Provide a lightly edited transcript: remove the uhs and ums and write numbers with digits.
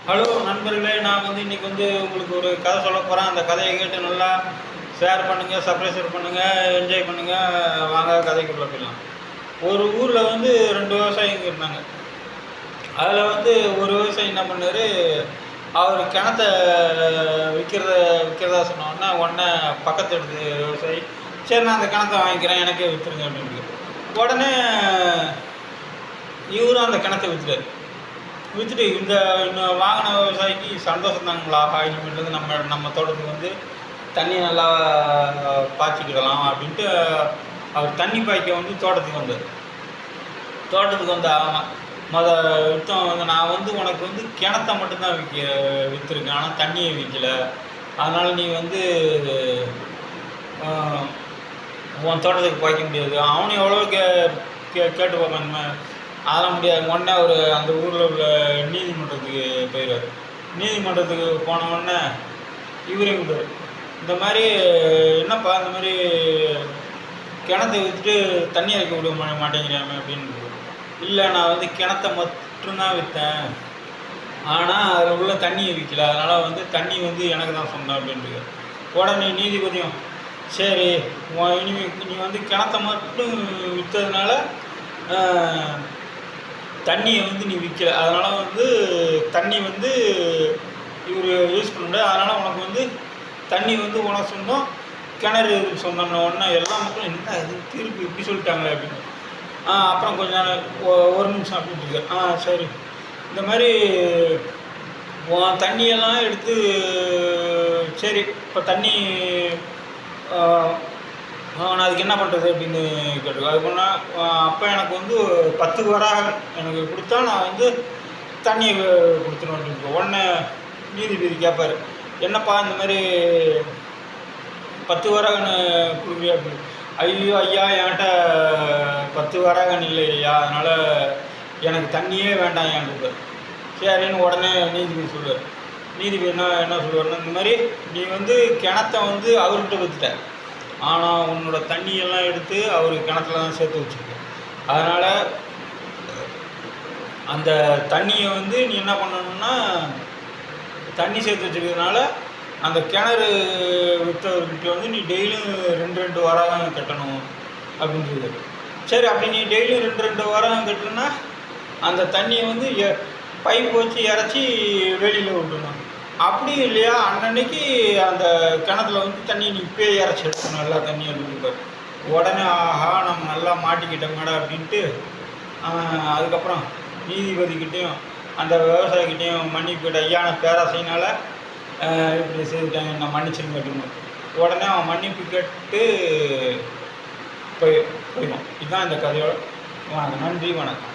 Hello நண்பர்களே, நான் இன்றைக்கி உங்களுக்கு ஒரு கதை சொல்ல போகிறேன். அந்த கதையை கேட்டு நல்லா ஷேர் பண்ணுங்கள், சப்ஸ்கிரைப் பண்ணுங்கள், என்ஜாய் பண்ணுங்கள். வாங்க கதைக்குள்ளே போயிடலாம். ஒரு ஊரில் 2 விவசாயிங்க இருந்தாங்க. அதில் ஒரு விவசாயி என்ன பண்ணார், அவர் கிணத்த விற்கிறதா சொன்னோன்னா உடனே பக்கத்து எடுத்து விவசாயி, சரி நான் அந்த கிணத்த வாங்கிக்கிறேன், எனக்கே விற்றுருங்க அப்படின்ட்டு. உடனே இவரும் அந்த கிணத்த விற்றுட்டார். விற்றுட்டு இந்த வாங்கின விவசாயிக்கு சந்தோஷம் தாங்களா, இனிமேல் நம்ம தோட்டத்துக்கு தண்ணி நல்லா பாய்ச்சிக்கிடலாம் அப்படின்ட்டு அவர் தண்ணி பாய்க்க தோட்டத்துக்கு வந்தார். தோட்டத்துக்கு ஆமாம் யுத்தம் நான் உனக்கு கிணத்த மட்டும்தான் விற்றுருக்கேன், ஆனால் தண்ணியை விற்கல. அதனால் நீ உன் தோட்டத்துக்கு பாய்க்க முடியாது. அவனும் எவ்வளோ கேட்டு பார்ப்பானுமே, அதெல்லாம் முடியாது. உடனே அவர் அந்த ஊரில் உள்ள நீதிமன்றத்துக்கு போயிடுவார். நீதிமன்றத்துக்கு போன உடனே இவரையும் விடுவார். இந்த மாதிரி என்னப்பா இந்த மாதிரி கிணத்தை விற்றுட்டு தண்ணி இறக்க விட மாட்டேங்கிறாமே அப்படின்னு. இல்லை, நான் கிணத்த மட்டும்தான் விற்றேன், ஆனால் அதில் உள்ள தண்ணியை விற்கல, அதனால் தண்ணி எனக்கு தான் சொன்னேன் அப்படின்ட்டு. உடனே நீதிபதியும், சரி நீ கிணத்த மட்டும் விற்றதுனால தண்ணியை நீ விற்கல, அதனால் தண்ணி இவர் யூஸ் பண்ண முடியாது, அதனால் உனக்கு தண்ணி உனக்கு சொந்தம், கிணறு சொந்தம்னு. உடனே எல்லா மக்களும் என்ன இது தீர்ப்பு இப்படி சொல்லிட்டாங்களே அப்படின்னு. அப்புறம் கொஞ்ச நேரம் ஒரு நிமிஷம் அப்படின்ட்டு இருக்கார். சரி, இந்த மாதிரி உன் தண்ணியெல்லாம் எடுத்து, சரி இப்போ தண்ணி நான் அதுக்கு என்ன பண்ணுறது அப்படின்னு கேட்டுருக்கோம். அது பண்ணால் அப்போ எனக்கு 10 வராகன் எனக்கு கொடுத்தா நான் தண்ணியை கொடுத்துருவேன் அப்படின்னு. உடனே நீதிபதி கேட்பார், என்னப்பா இந்த மாதிரி 10 வராகன் கொடுக்குறியா அப்படின்னு. ஐயோ ஐயா, என்கிட்ட 10 வராகன் இல்லை ஐயா, அதனால் எனக்கு தண்ணியே வேண்டாம் ஏன் கொடுப்பார். சரின்னு உடனே நீதிபதி சொல்லுவார். நீதிபதி என்ன சொல்லுவார்னா, இந்த மாதிரி நீ கிணத்த அவர்கிட்ட விற்றுட்ட, ஆனால் உன்னோட தண்ணியெல்லாம் எடுத்து அவர் கிணத்துல தான் சேர்த்து வச்சுருக்க. அதனால் அந்த தண்ணியை நீ என்ன பண்ணணும்னா, தண்ணி சேர்த்து வச்சுருக்கிறதுனால அந்த கிணறு விற்றவர்கிட்ட நீ டெய்லியும் 2 வாரம் கட்டணும் அப்படின்றது. சரி, அப்படி நீ டெய்லியும் 2 வாரம் கட்டணுன்னா அந்த தண்ணியை பைப் வச்சு இறச்சி வெளியில் விட்டுணும். அப்படி இல்லையா, அன்னன்னைக்கு அந்த கிணத்துல தண்ணி நீ இப்பே இறச்சி எடுக்கணும், நல்லா தண்ணி எடுத்துப்பார். உடனே ஆஹா நம்ம நல்லா மாட்டிக்கிட்டோங்கடா அப்படின்ட்டு அதுக்கப்புறம் நீதிபதிக்கிட்டேயும் அந்த விவசாயிக்கிட்டேயும் மன்னிப்பு கேட்ட, ஐயா நான் பேராசையினால் இப்படி செய்துட்டாங்க, நான் மன்னிச்சிருங்க அப்படின்னு. உடனே அவன் மன்னிப்பு கேட்டு போயிடும். இதுதான் இந்த கதையோட. நன்றி, வணக்கம்.